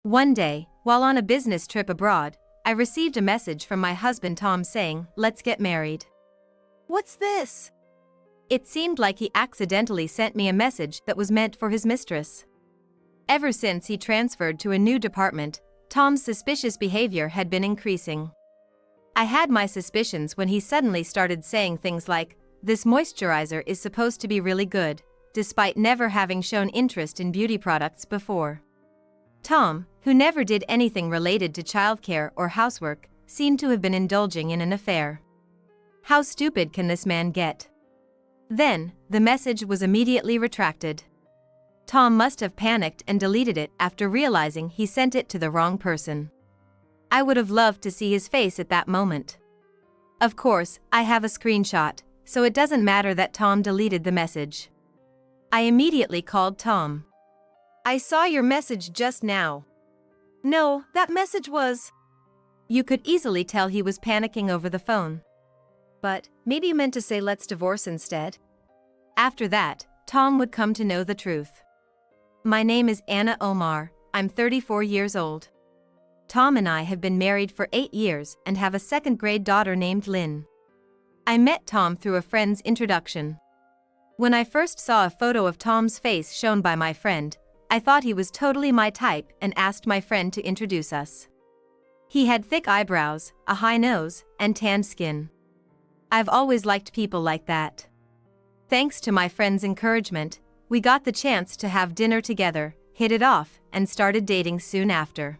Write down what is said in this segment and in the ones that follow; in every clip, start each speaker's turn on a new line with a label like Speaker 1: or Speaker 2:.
Speaker 1: One day, while on a business trip abroad, I received a message from my husband Tom saying, "Let's get married."
Speaker 2: What's this?
Speaker 1: It seemed like he accidentally sent me a message that was meant for his mistress. Ever since he transferred to a new department, Tom's suspicious behavior had been increasing. I had my suspicions when he suddenly started saying things like, "This moisturizer is supposed to be really good," despite never having shown interest in beauty products before. Tom, who never did anything related to childcare or housework, seemed to have been indulging in an affair. How stupid can this man get? Then, the message was immediately retracted. Tom must have panicked and deleted it after realizing he sent it to the wrong person. I would have loved to see his face at that moment. Of course, I have a screenshot, so it doesn't matter that Tom deleted the message. I immediately called Tom.
Speaker 2: I saw your message just now. No, that message was...
Speaker 1: You could easily tell he was panicking over the phone.
Speaker 2: But maybe you meant to say let's divorce instead.
Speaker 1: After that, Tom would come to know the truth. My name is Anna Omar, I'm 34 years old. Tom and I have been married for 8 years and have a second-grade daughter named Lynn. I met Tom through a friend's introduction. When I first saw a photo of Tom's face shown by my friend, I thought he was totally my type and asked my friend to introduce us. He had thick eyebrows, a high nose, and tanned skin. I've always liked people like that. Thanks to my friend's encouragement, we got the chance to have dinner together, hit it off, and started dating soon after.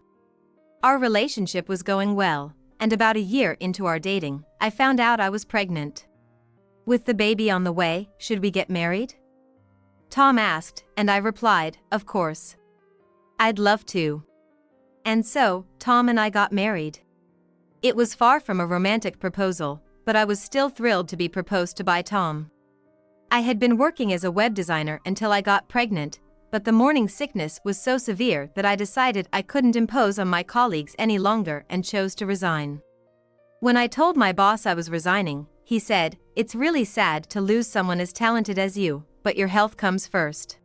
Speaker 1: Our relationship was going well, and about a year into our dating, I found out I was pregnant. With the baby on the way, should we get married? Tom asked, and I replied, of course. I'd love to. And so, Tom and I got married. It was far from a romantic proposal, but I was still thrilled to be proposed to by Tom. I had been working as a web designer until I got pregnant, but the morning sickness was so severe that I decided I couldn't impose on my colleagues any longer and chose to resign. When I told my boss I was resigning, he said, "It's really sad to lose someone as talented as you, but your health comes first.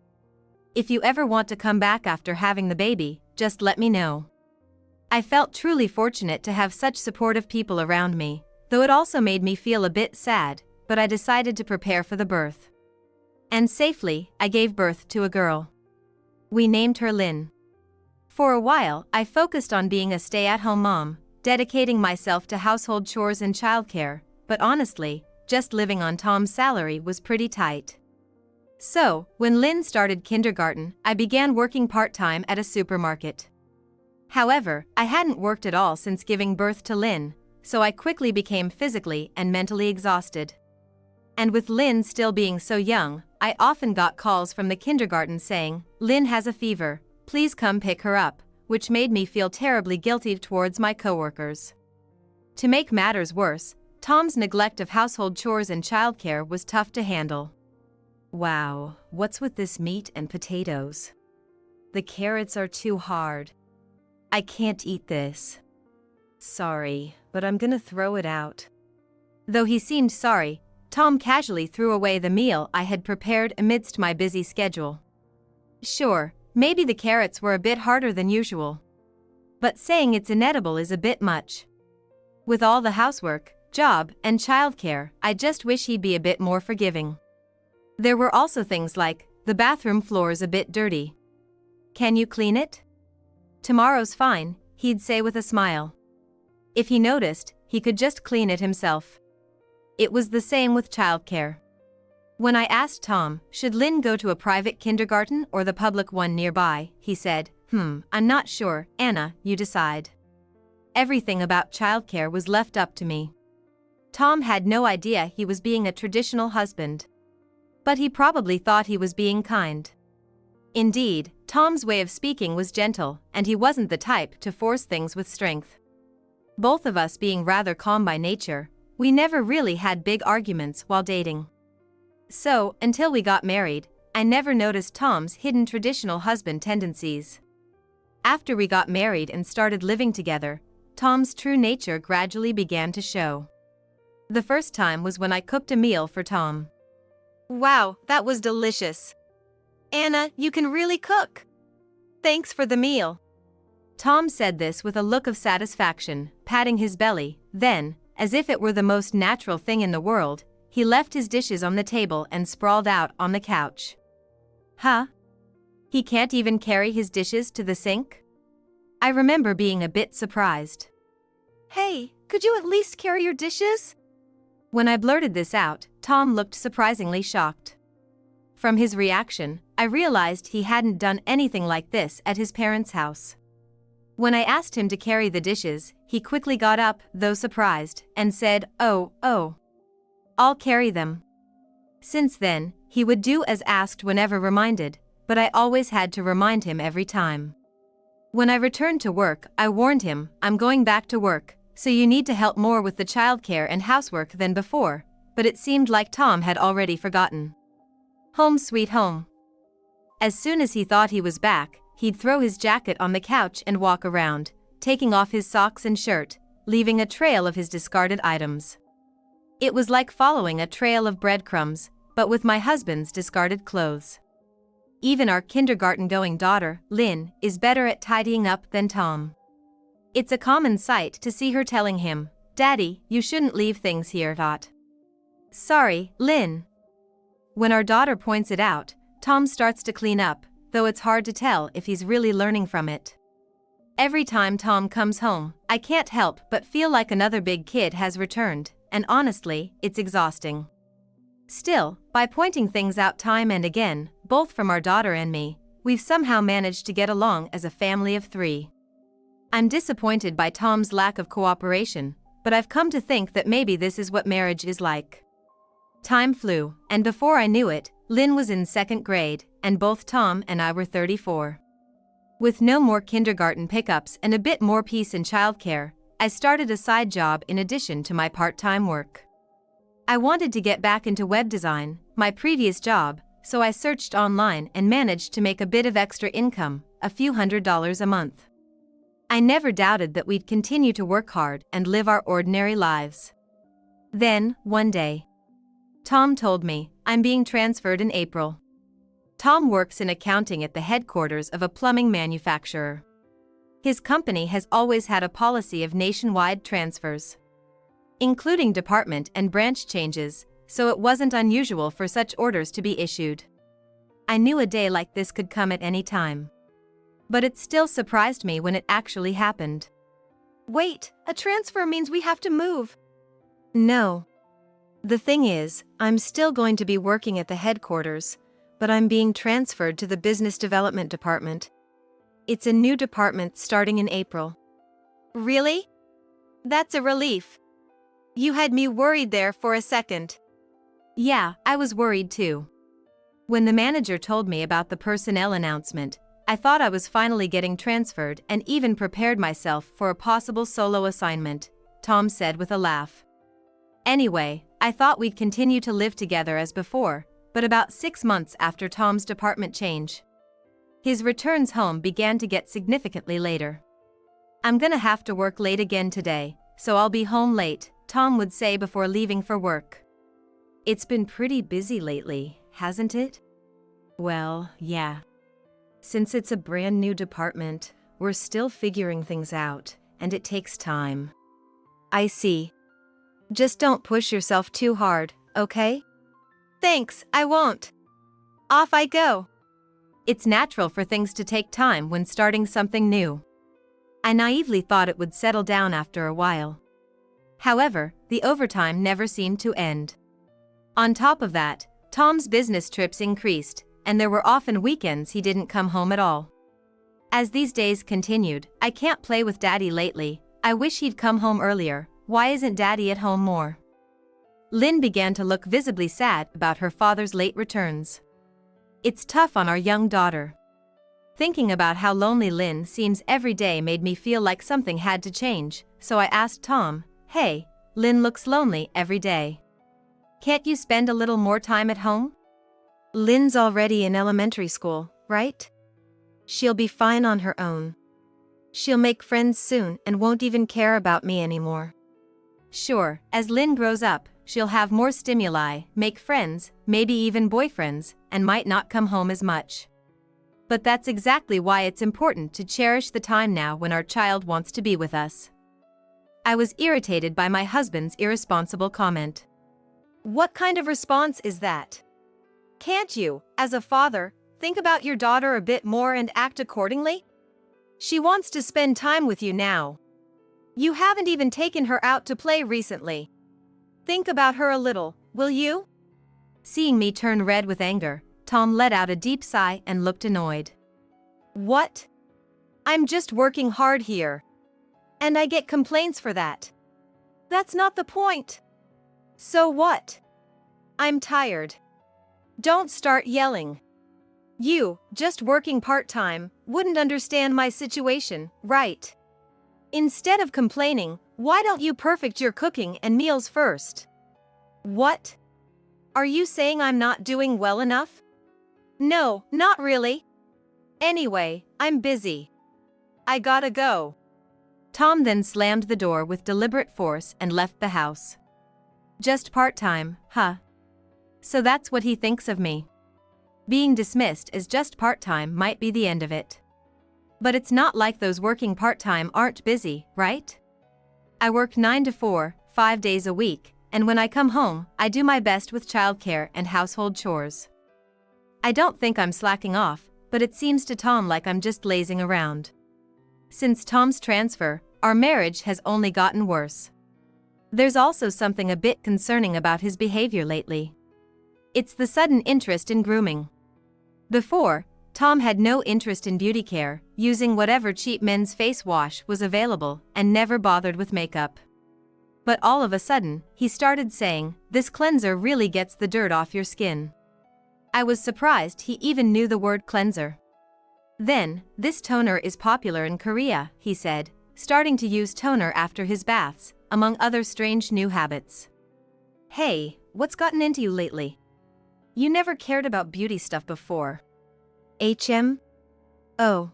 Speaker 1: If you ever want to come back after having the baby, just let me know." I felt truly fortunate to have such supportive people around me, though it also made me feel a bit sad, but I decided to prepare for the birth. And safely, I gave birth to a girl. We named her Lynn. For a while, I focused on being a stay-at-home mom, dedicating myself to household chores and childcare, but honestly, just living on Tom's salary was pretty tight. So, when Lynn started kindergarten, I began working part-time at a supermarket. However, I hadn't worked at all since giving birth to Lynn, so I quickly became physically and mentally exhausted. And with Lynn still being so young, I often got calls from the kindergarten saying, "Lynn has a fever, please come pick her up," which made me feel terribly guilty towards my coworkers. To make matters worse, Tom's neglect of household chores and childcare was tough to handle. Wow, what's with this meat and potatoes? The carrots are too hard. I can't eat this. Sorry, but I'm gonna throw it out. Though he seemed sorry, Tom casually threw away the meal I had prepared amidst my busy schedule. Sure, maybe the carrots were a bit harder than usual. But saying it's inedible is a bit much. With all the housework, job, and childcare, I just wish he'd be a bit more forgiving. There were also things like, "The bathroom floor's a bit dirty. Can you clean it?" "Tomorrow's fine," he'd say with a smile. If he noticed, he could just clean it himself. It was the same with childcare. When I asked Tom, should Lynn go to a private kindergarten or the public one nearby, he said, I'm not sure, Anna, you decide." Everything about childcare was left up to me. Tom had no idea he was being a traditional husband. But he probably thought he was being kind. Indeed, Tom's way of speaking was gentle, and he wasn't the type to force things with strength. Both of us being rather calm by nature, we never really had big arguments while dating. So, until we got married, I never noticed Tom's hidden traditional husband tendencies. After we got married and started living together, Tom's true nature gradually began to show. The first time was when I cooked a meal for Tom.
Speaker 2: Wow, that was delicious. Anna, you can really cook. Thanks for the meal.
Speaker 1: Tom said this with a look of satisfaction, patting his belly. Then, as if it were the most natural thing in the world, he left his dishes on the table and sprawled out on the couch. Huh? He can't even carry his dishes to the sink? I remember being a bit surprised.
Speaker 2: Hey, could you at least carry your dishes?
Speaker 1: When I blurted this out, Tom looked surprisingly shocked. From his reaction, I realized he hadn't done anything like this at his parents' house. When I asked him to carry the dishes, he quickly got up, though surprised, and said, "Oh, I'll carry them." Since then, he would do as asked whenever reminded, but I always had to remind him every time. When I returned to work, I warned him, "I'm going back to work, so you need to help more with the childcare and housework than before," but it seemed like Tom had already forgotten. Home sweet home. As soon as he thought he was back, he'd throw his jacket on the couch and walk around, taking off his socks and shirt, leaving a trail of his discarded items. It was like following a trail of breadcrumbs, but with my husband's discarded clothes. Even our kindergarten-going daughter, Lynn, is better at tidying up than Tom. It's a common sight to see her telling him, "Daddy, you shouldn't leave things here." Sorry, Lynn. When our daughter points it out, Tom starts to clean up, though it's hard to tell if he's really learning from it. Every time Tom comes home, I can't help but feel like another big kid has returned, and honestly, it's exhausting. Still, by pointing things out time and again, both from our daughter and me, we've somehow managed to get along as a family of 3. I'm disappointed by Tom's lack of cooperation, but I've come to think that maybe this is what marriage is like. Time flew, and before I knew it, Lynn was in 2nd grade, and both Tom and I were 34. With no more kindergarten pickups and a bit more peace in childcare, I started a side job in addition to my part-time work. I wanted to get back into web design, my previous job, so I searched online and managed to make a bit of extra income, a few $100s a month. I never doubted that we'd continue to work hard and live our ordinary lives. Then, one day, Tom told me, "I'm being transferred in April." Tom works in accounting at the headquarters of a plumbing manufacturer. His company has always had a policy of nationwide transfers, including department and branch changes, so it wasn't unusual for such orders to be issued. I knew a day like this could come at any time. But it still surprised me when it actually happened.
Speaker 2: Wait, a transfer means we have to move.
Speaker 1: No. The thing is, I'm still going to be working at the headquarters, but I'm being transferred to the business development department. It's a new department starting in April.
Speaker 2: Really? That's a relief. You had me worried there for a second.
Speaker 1: Yeah, I was worried too. When the manager told me about the personnel announcement, I thought I was finally getting transferred and even prepared myself for a possible solo assignment, Tom said with a laugh. Anyway, I thought we'd continue to live together as before, but about 6 months after Tom's department change, his returns home began to get significantly later. "I'm gonna have to work late again today, so I'll be home late," Tom would say before leaving for work. "It's been pretty busy lately, hasn't it?" "Well, yeah. Since it's a brand new department, we're still figuring things out, and it takes time." "I see. Just don't push yourself too hard, okay?"
Speaker 2: Thanks, I won't. Off I go.
Speaker 1: It's natural for things to take time when starting something new. I naively thought it would settle down after a while. However, the overtime never seemed to end. On top of that, Tom's business trips increased, and there were often weekends he didn't come home at all. As these days continued, "I can't play with Daddy lately, I wish he'd come home earlier, why isn't Daddy at home more?" Lynn began to look visibly sad about her father's late returns. It's tough on our young daughter. Thinking about how lonely Lynn seems every day made me feel like something had to change, so I asked Tom, "Hey, Lynn looks lonely every day. Can't you spend a little more time at home?"
Speaker 2: "Lynn's already in elementary school, right? She'll be fine on her own. She'll make friends soon and won't even care about me anymore."
Speaker 1: "Sure, as Lynn grows up, she'll have more stimuli, make friends, maybe even boyfriends, and might not come home as much. But that's exactly why it's important to cherish the time now when our child wants to be with us. I was irritated by my husband's irresponsible comment.
Speaker 2: What kind of response is that? Can't you, as a father, think about your daughter a bit more and act accordingly? She wants to spend time with you now. You haven't even taken her out to play recently. Think about her a little, will you?
Speaker 1: Seeing me turn red with anger, Tom let out a deep sigh and looked annoyed.
Speaker 2: What? I'm just working hard here. And I get complaints for that. That's not the point. So what? I'm tired. Don't start yelling. You, just working part-time, wouldn't understand my situation, right? Instead of complaining, why don't you perfect your cooking and meals first? What? Are you saying I'm not doing well enough? No, not really. Anyway, I'm busy. I gotta go.
Speaker 1: Tom then slammed the door with deliberate force and left the house. Just part-time, huh? So that's what he thinks of me. Being dismissed as just part-time might be the end of it. But it's not like those working part-time aren't busy, right? I work 9 to 4, 5 days a week, and when I come home, I do my best with childcare and household chores. I don't think I'm slacking off, but it seems to Tom like I'm just lazing around. Since Tom's transfer, our marriage has only gotten worse. There's also something a bit concerning about his behavior lately. It's the sudden interest in grooming. Before, Tom had no interest in beauty care, using whatever cheap men's face wash was available and never bothered with makeup. But all of a sudden, he started saying, "This cleanser really gets the dirt off your skin." I was surprised he even knew the word cleanser. Then, "This toner is popular in Korea," he said, starting to use toner after his baths, among other strange new habits. Hey, what's gotten into you lately? You never cared about beauty stuff before.
Speaker 2: Oh.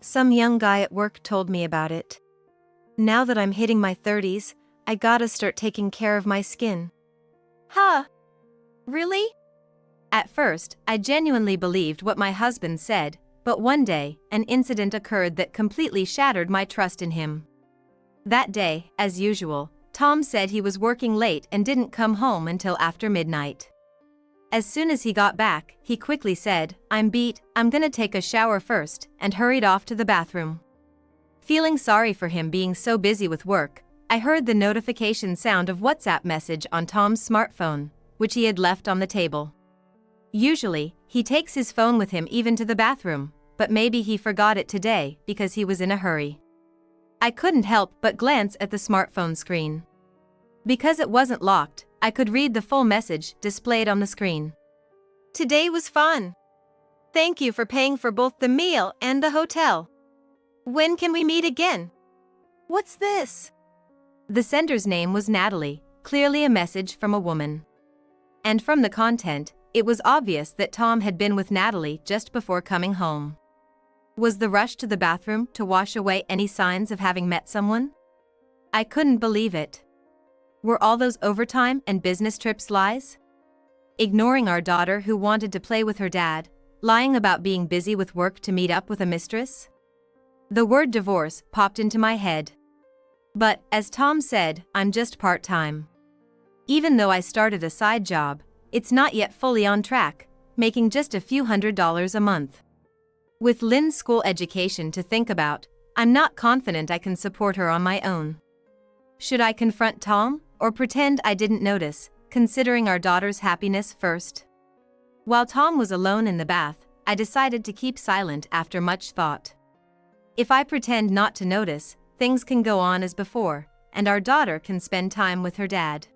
Speaker 2: Some young guy at work told me about it. Now that I'm hitting my 30s, I gotta start taking care of my skin. Huh? Really?
Speaker 1: At first, I genuinely believed what my husband said, but one day, an incident occurred that completely shattered my trust in him. That day, as usual, Tom said he was working late and didn't come home until after midnight. As soon as he got back, he quickly said, "I'm beat, I'm gonna take a shower first," and hurried off to the bathroom. Feeling sorry for him being so busy with work, I heard the notification sound of WhatsApp message on Tom's smartphone, which he had left on the table. Usually, he takes his phone with him even to the bathroom, but maybe he forgot it today because he was in a hurry. I couldn't help but glance at the smartphone screen. Because it wasn't locked, I could read the full message displayed on the screen.
Speaker 2: Today was fun. Thank you for paying for both the meal and the hotel. When can we meet again? What's this?
Speaker 1: The sender's name was Natalie, clearly a message from a woman. And from the content, it was obvious that Tom had been with Natalie just before coming home. Was the rush to the bathroom to wash away any signs of having met someone? I couldn't believe it. Were all those overtime and business trips lies? Ignoring our daughter who wanted to play with her dad, lying about being busy with work to meet up with a mistress? The word divorce popped into my head. But, as Tom said, I'm just part-time. Even though I started a side job, it's not yet fully on track, making just a few $100s a month. With Lynn's school education to think about, I'm not confident I can support her on my own. Should I confront Tom, or pretend I didn't notice, considering our daughter's happiness first? While Tom was alone in the bath, I decided to keep silent after much thought. If I pretend not to notice, things can go on as before, and our daughter can spend time with her dad.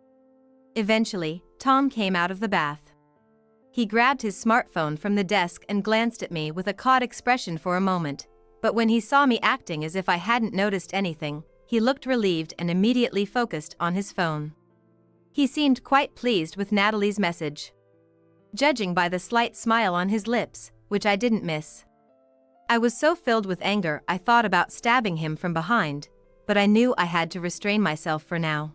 Speaker 1: Eventually, Tom came out of the bath. He grabbed his smartphone from the desk and glanced at me with a caught expression for a moment, but when he saw me acting as if I hadn't noticed anything, he looked relieved and immediately focused on his phone. He seemed quite pleased with Natalie's message. Judging by the slight smile on his lips, which I didn't miss. I was so filled with anger I thought about stabbing him from behind, but I knew I had to restrain myself for now.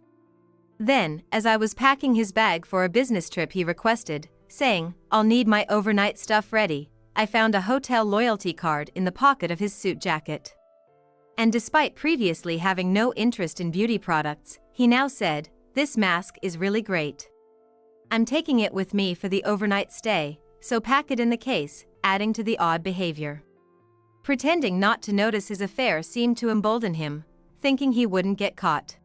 Speaker 1: Then, as I was packing his bag for a business trip he requested, saying, "I'll need my overnight stuff ready," I found a hotel loyalty card in the pocket of his suit jacket. And despite previously having no interest in beauty products, he now said, "This mask is really great. I'm taking it with me for the overnight stay, so pack it in the case," adding to the odd behavior. Pretending not to notice his affair seemed to embolden him, thinking he wouldn't get caught.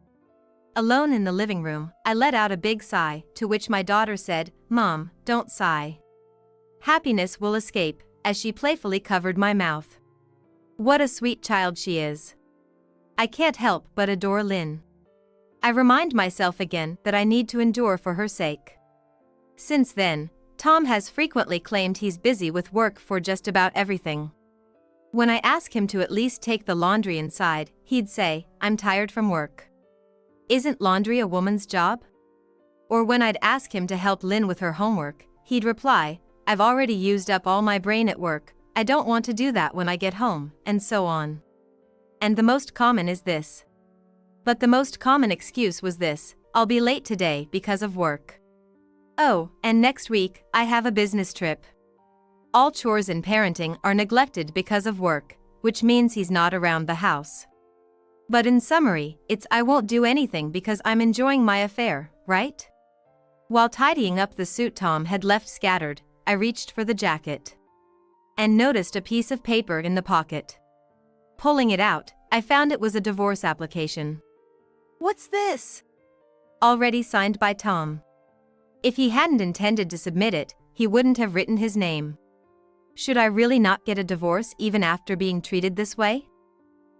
Speaker 1: Alone in the living room, I let out a big sigh, to which my daughter said, "Mom, don't sigh. Happiness will escape," as she playfully covered my mouth. What a sweet child she is. I can't help but adore Lynn. I remind myself again that I need to endure for her sake. Since then, Tom has frequently claimed he's busy with work for just about everything. When I ask him to at least take the laundry inside, he'd say, "I'm tired from work. Isn't laundry a woman's job?" Or when I'd ask him to help Lynn with her homework, he'd reply, "I've already used up all my brain at work, I don't want to do that when I get home," and so on. And the most common is this. But the most common excuse was this: "I'll be late today because of work. Oh, and next week, I have a business trip." All chores in parenting are neglected because of work, which means he's not around the house. But in summary, it's "I won't do anything because I'm enjoying my affair," right? While tidying up the suit Tom had left scattered, I reached for the jacket and noticed a piece of paper in the pocket. Pulling it out, I found it was a divorce application.
Speaker 2: What's this?
Speaker 1: Already signed by Tom. If he hadn't intended to submit it, he wouldn't have written his name. Should I really not get a divorce even after being treated this way?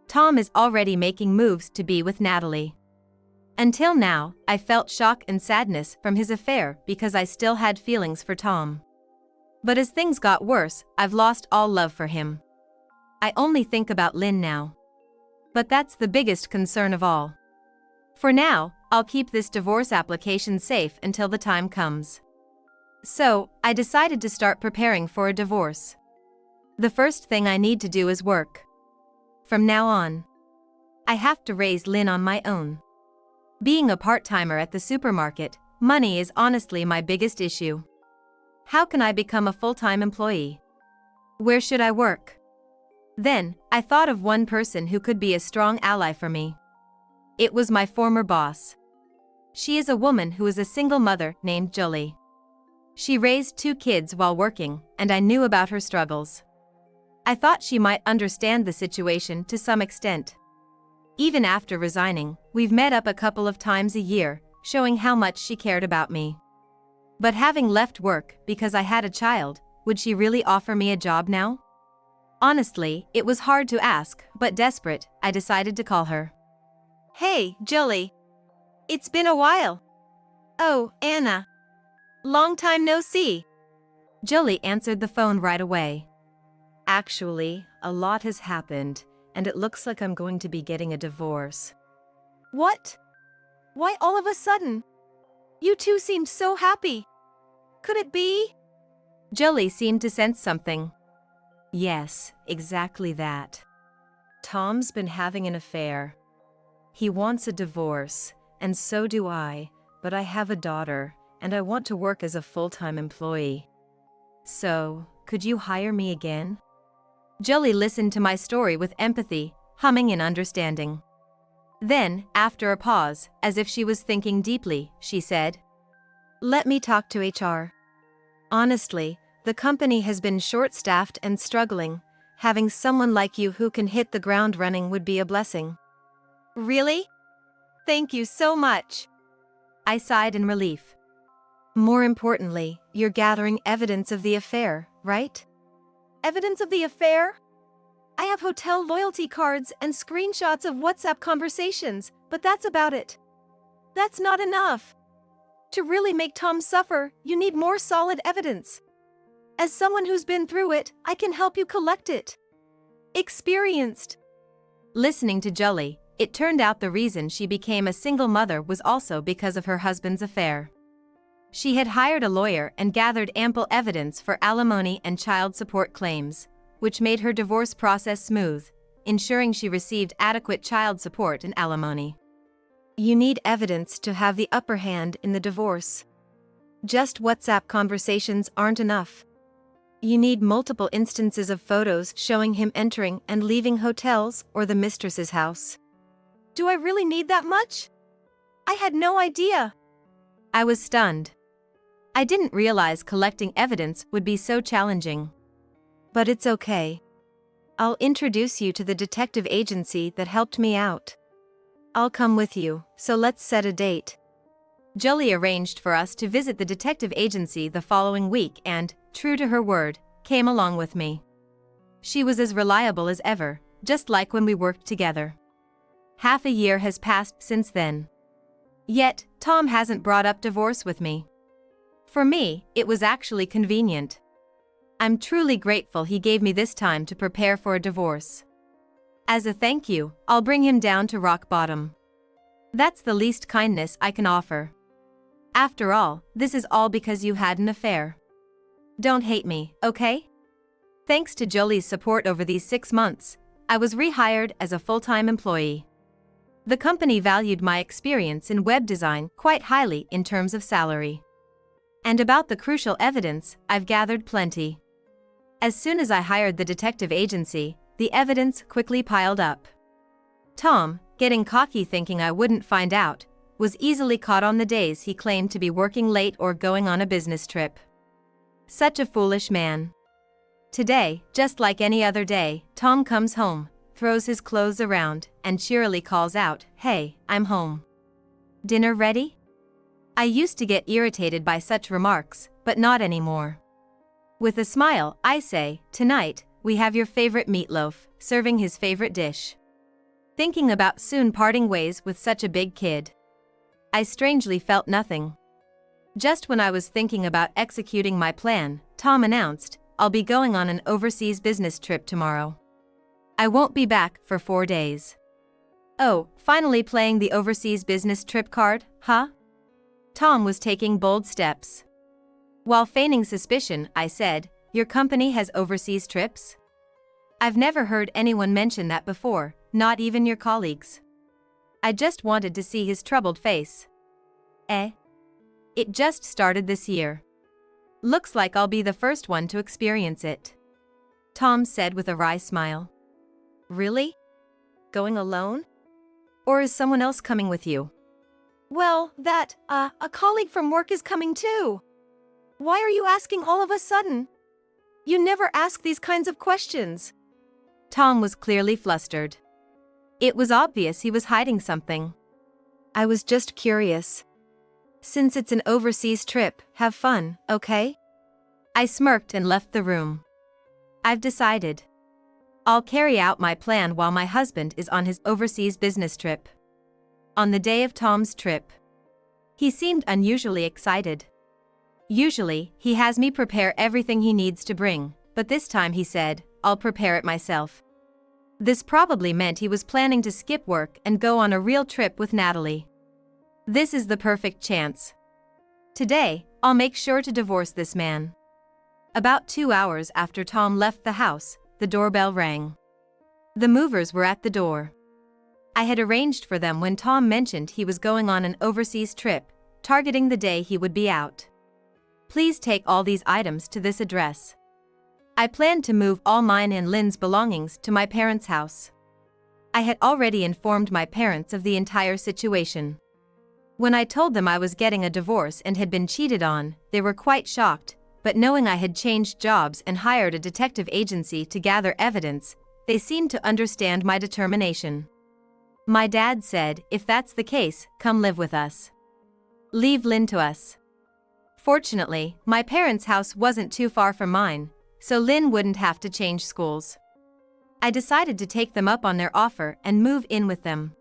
Speaker 1: Tom is already making moves to be with Natalie. Until now, I felt shock and sadness from his affair because I still had feelings for Tom. But as things got worse, I've lost all love for him. I only think about Lynn now. But that's the biggest concern of all. For now, I'll keep this divorce application safe until the time comes. So, I decided to start preparing for a divorce. The first thing I need to do is work. From now on, I have to raise Lynn on my own. Being a part-timer at the supermarket, money is honestly my biggest issue. How can I become a full-time employee? Where should I work? Then, I thought of one person who could be a strong ally for me. It was my former boss. She is a woman who is a single mother named Julie. She raised 2 kids while working, and I knew about her struggles. I thought she might understand the situation to some extent. Even after resigning, we've met up a couple of times a year, showing how much she cared about me. But having left work because I had a child, would she really offer me a job now? Honestly, it was hard to ask, but desperate, I decided to call her.
Speaker 2: Hey, Julie. It's been a while. Oh, Anna. Long time no see.
Speaker 1: Julie answered the phone right away.
Speaker 2: Actually, a lot has happened, and it looks like I'm going to be getting a divorce. What? Why all of a sudden? You two seemed so happy. Could it be?
Speaker 1: Julie seemed to sense something.
Speaker 2: Yes, exactly that. Tom's been having an affair. He wants a divorce, and so do I, but I have a daughter, and I want to work as a full-time employee. So, could you hire me again?
Speaker 1: Julie listened to my story with empathy, humming in understanding. Then, after a pause, as if she was thinking deeply, she said,
Speaker 2: "Let me talk to HR. Honestly, the company has been short-staffed and struggling. Having someone like you who can hit the ground running would be a blessing." Really? Thank you so much.
Speaker 1: I sighed in relief.
Speaker 2: More importantly, you're gathering evidence of the affair, right? Evidence of the affair? I have hotel loyalty cards and screenshots of WhatsApp conversations, but that's about it. That's not enough. To really make Tom suffer, you need more solid evidence. As someone who's been through it, I can help you collect it. Experienced.
Speaker 1: Listening to Julie, it turned out the reason she became a single mother was also because of her husband's affair. She had hired a lawyer and gathered ample evidence for alimony and child support claims, which made her divorce process smooth, ensuring she received adequate child support and alimony.
Speaker 2: You need evidence to have the upper hand in the divorce. Just WhatsApp conversations aren't enough. You need multiple instances of photos showing him entering and leaving hotels or the mistress's house. Do I really need that much? I had no idea.
Speaker 1: I was stunned. I didn't realize collecting evidence would be so challenging.
Speaker 2: But it's okay. I'll introduce you to the detective agency that helped me out. I'll come with you, so let's set a date.
Speaker 1: Jolie arranged for us to visit the detective agency the following week and, true to her word, came along with me. She was as reliable as ever, just like when we worked together. Half a year has passed since then. Yet, Tom hasn't brought up divorce with me. For me, it was actually convenient. I'm truly grateful he gave me this time to prepare for a divorce. As a thank you, I'll bring him down to rock bottom. That's the least kindness I can offer. After all, this is all because you had an affair. Don't hate me, okay? Thanks to Jolie's support over these 6 months, I was rehired as a full-time employee. The company valued my experience in web design quite highly in terms of salary. And about the crucial evidence, I've gathered plenty. As soon as I hired the detective agency, the evidence quickly piled up. Tom, getting cocky thinking I wouldn't find out, was easily caught on the days he claimed to be working late or going on a business trip. Such a foolish man. Today, just like any other day, Tom comes home, throws his clothes around, and cheerily calls out, "Hey, I'm home. Dinner ready?" I used to get irritated by such remarks, but not anymore. With a smile, I say, "Tonight, we have your favorite meatloaf," serving his favorite dish. Thinking about soon parting ways with such a big kid, I strangely felt nothing. Just when I was thinking about executing my plan, Tom announced, "I'll be going on an overseas business trip tomorrow. I won't be back for 4 days." Oh, finally playing the overseas business trip card, huh? Tom was taking bold steps. While feigning suspicion, I said, "Your company has overseas trips? I've never heard anyone mention that before, not even your colleagues." I just wanted to see his troubled face. It just started this year. Looks like I'll be the first one to experience it," Tom said with a wry smile.
Speaker 2: Really? Going alone?
Speaker 1: "Or is someone else coming with you?"
Speaker 2: Well, a colleague from work is coming too. Why are you asking all of a sudden? You never ask these kinds of questions.
Speaker 1: Tom was clearly flustered. It was obvious he was hiding something.
Speaker 2: I was just curious. Since it's an overseas trip, have fun, okay?
Speaker 1: I smirked and left the room. I've decided. I'll carry out my plan while my husband is on his overseas business trip. On the day of Tom's trip, he seemed unusually excited. Usually, he has me prepare everything he needs to bring, but this time he said, "I'll prepare it myself." This probably meant he was planning to skip work and go on a real trip with Natalie. This is the perfect chance. Today, I'll make sure to divorce this man. About 2 hours after Tom left the house, the doorbell rang. The movers were at the door. I had arranged for them when Tom mentioned he was going on an overseas trip, targeting the day he would be out. "Please take all these items to this address." I planned to move all mine and Lynn's belongings to my parents' house. I had already informed my parents of the entire situation. When I told them I was getting a divorce and had been cheated on, they were quite shocked, but knowing I had changed jobs and hired a detective agency to gather evidence, they seemed to understand my determination. My dad said, "If that's the case, come live with us. Leave Lynn to us." Fortunately, my parents' house wasn't too far from mine, so Lynn wouldn't have to change schools. I decided to take them up on their offer and move in with them.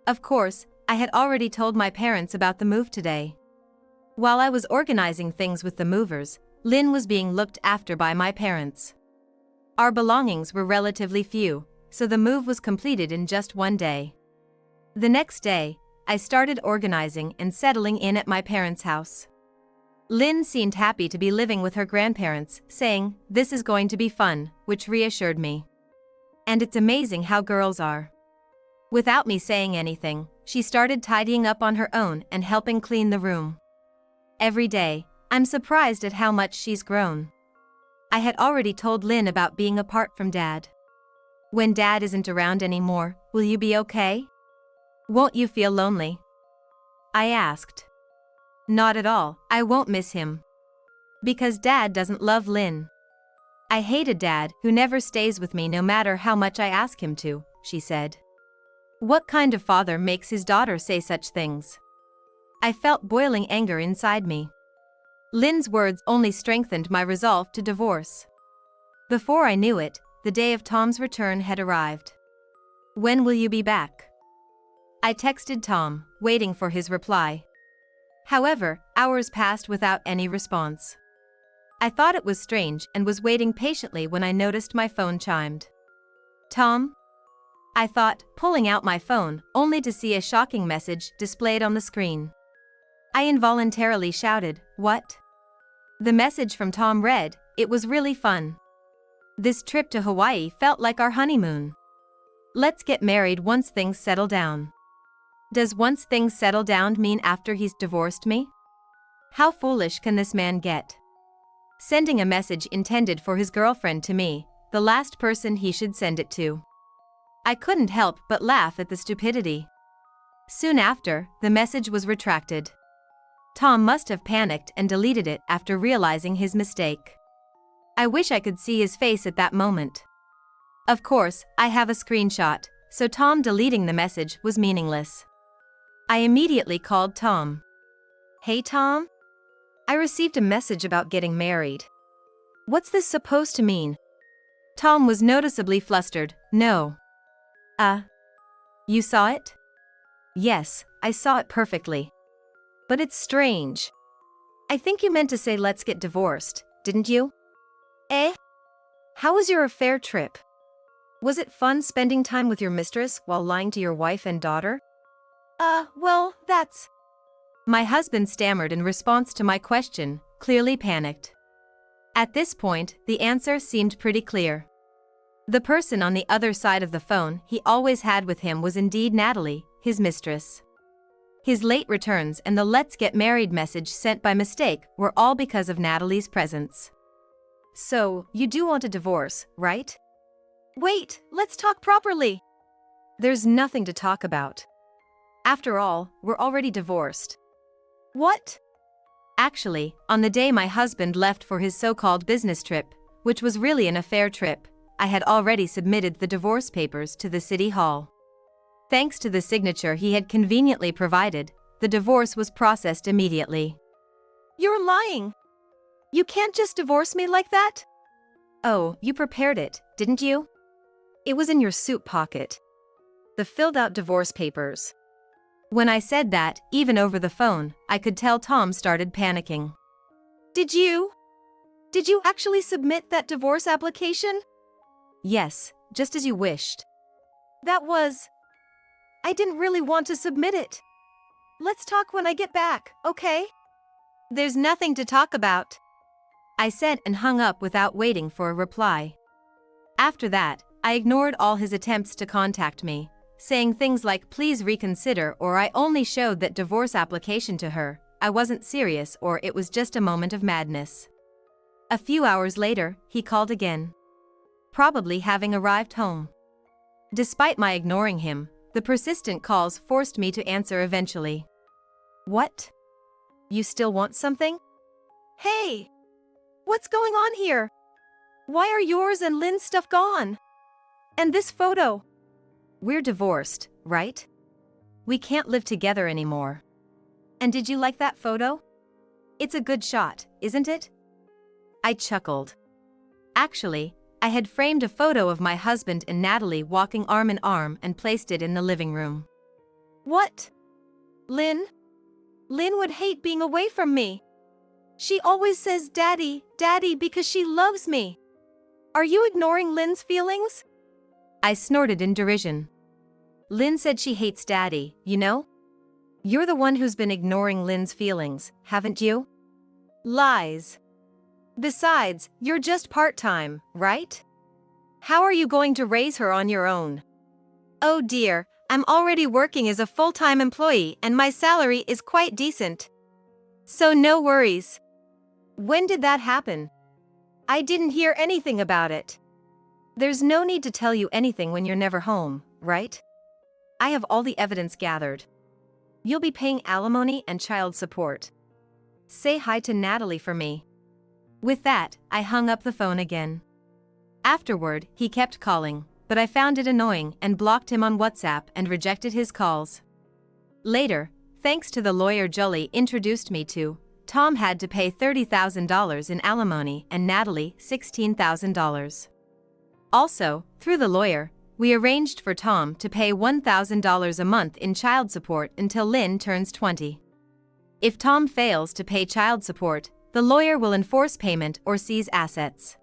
Speaker 1: Of course, I had already told my parents about the move today. While I was organizing things with the movers, Lynn was being looked after by my parents. Our belongings were relatively few, so the move was completed in just 1 day. The next day, I started organizing and settling in at my parents' house. Lynn seemed happy to be living with her grandparents, saying, "This is going to be fun," which reassured me. And it's amazing how girls are. Without me saying anything, she started tidying up on her own and helping clean the room. Every day, I'm surprised at how much she's grown. I had already told Lynn about being apart from Dad. When Dad isn't around anymore, will you be okay? Won't you feel lonely? I asked. Not at all, I won't miss him. Because Dad doesn't love Lynn. I hate a dad who never stays with me no matter how much I ask him to, she said. What kind of father makes his daughter say such things? I felt boiling anger inside me. Lynn's words only strengthened my resolve to divorce. Before I knew it, the day of Tom's return had arrived. When will you be back? I texted Tom, waiting for his reply. However, hours passed without any response. I thought it was strange and was waiting patiently when I noticed my phone chimed. Tom? I thought, pulling out my phone, only to see a shocking message displayed on the screen. I involuntarily shouted, "What?" The message from Tom read, "It was really fun. This trip to Hawaii felt like our honeymoon. Let's get married once things settle down." Does once things settle down mean after he's divorced me? How foolish can this man get? Sending a message intended for his girlfriend to me, the last person he should send it to. I couldn't help but laugh at the stupidity. Soon after, the message was retracted. Tom must have panicked and deleted it after realizing his mistake. I wish I could see his face at that moment. Of course, I have a screenshot, so Tom deleting the message was meaningless. I immediately called Tom.
Speaker 2: Hey Tom? I received a message about getting married. What's this supposed to mean?
Speaker 1: Tom was noticeably flustered. No. You saw it?
Speaker 2: Yes, I saw it perfectly. But it's strange. I think you meant to say let's get divorced, didn't you? How was your affair trip? Was it fun spending time with your mistress while lying to your wife and daughter?
Speaker 1: Well, that's... My husband stammered in response to my question, clearly panicked. At this point, the answer seemed pretty clear. The person on the other side of the phone he always had with him was indeed Natalie, his mistress. His late returns and the "let's get married" message sent by mistake were all because of Natalie's presence.
Speaker 2: So, you do want a divorce, right? Wait, let's talk properly. There's nothing to talk about. After all, we're already divorced. What?
Speaker 1: Actually, on the day my husband left for his so-called business trip, which was really an affair trip, I had already submitted the divorce papers to the city hall. Thanks to the signature he had conveniently provided, the divorce was processed immediately.
Speaker 2: You're lying. You can't just divorce me like that.
Speaker 1: Oh, you prepared it, didn't you?
Speaker 2: It was in your suit pocket. The filled-out divorce papers.
Speaker 1: When I said that, even over the phone, I could tell Tom started panicking.
Speaker 2: Did you actually submit that divorce application?
Speaker 1: Yes, just as you wished.
Speaker 2: I didn't really want to submit it. Let's talk when I get back, okay?
Speaker 1: There's nothing to talk about, I said and hung up without waiting for a reply. After that, I ignored all his attempts to contact me, saying things like please reconsider or I only showed that divorce application to her, I wasn't serious or it was just a moment of madness. A few hours later, he called again. Probably having arrived home. Despite my ignoring him, the persistent calls forced me to answer eventually.
Speaker 2: What? You still want something? Hey! What's going on here? Why are yours and Lynn's stuff gone? And this photo?
Speaker 1: We're divorced, right? We can't live together anymore. And did you like that photo? It's a good shot, isn't it? I chuckled. Actually, I had framed a photo of my husband and Natalie walking arm in arm and placed it in the living room.
Speaker 2: What? Lynn? Lynn would hate being away from me. She always says daddy, daddy because she loves me. Are you ignoring Lynn's feelings?
Speaker 1: I snorted in derision. Lynn said she hates daddy, you know? You're the one who's been ignoring Lynn's feelings, haven't you?
Speaker 2: Lies. Besides, you're just part-time, right? How are you going to raise her on your own? Oh dear, I'm already working as a full-time employee and my salary is quite decent. So no worries. When did that happen? I didn't hear anything about it. There's no need to tell you anything when you're never home, right? I have all the evidence gathered. You'll be paying alimony and child support. Say hi to Natalie for me.
Speaker 1: With that, I hung up the phone again. Afterward, he kept calling, but I found it annoying and blocked him on WhatsApp and rejected his calls. Later, thanks to the lawyer Jolie introduced me to, Tom had to pay $30,000 in alimony and Natalie $16,000. Also, through the lawyer, we arranged for Tom to pay $1,000 a month in child support until Lynn turns 20. If Tom fails to pay child support, the lawyer will enforce payment or seize assets.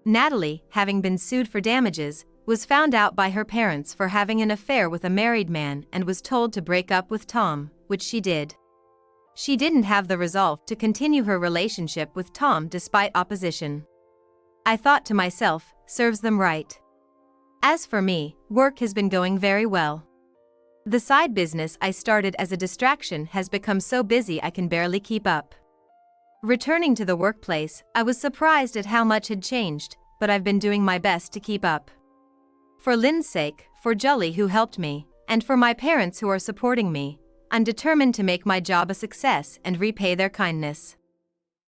Speaker 1: Natalie, having been sued for damages, was found out by her parents for having an affair with a married man and was told to break up with Tom, which she did. She didn't have the resolve to continue her relationship with Tom despite opposition. I thought to myself, serves them right. As for me, work has been going very well. The side business I started as a distraction has become so busy I can barely keep up. Returning to the workplace, I was surprised at how much had changed, but I've been doing my best to keep up. For Lynn's sake, for Jolie who helped me, and for my parents who are supporting me, I'm determined to make my job a success and repay their kindness.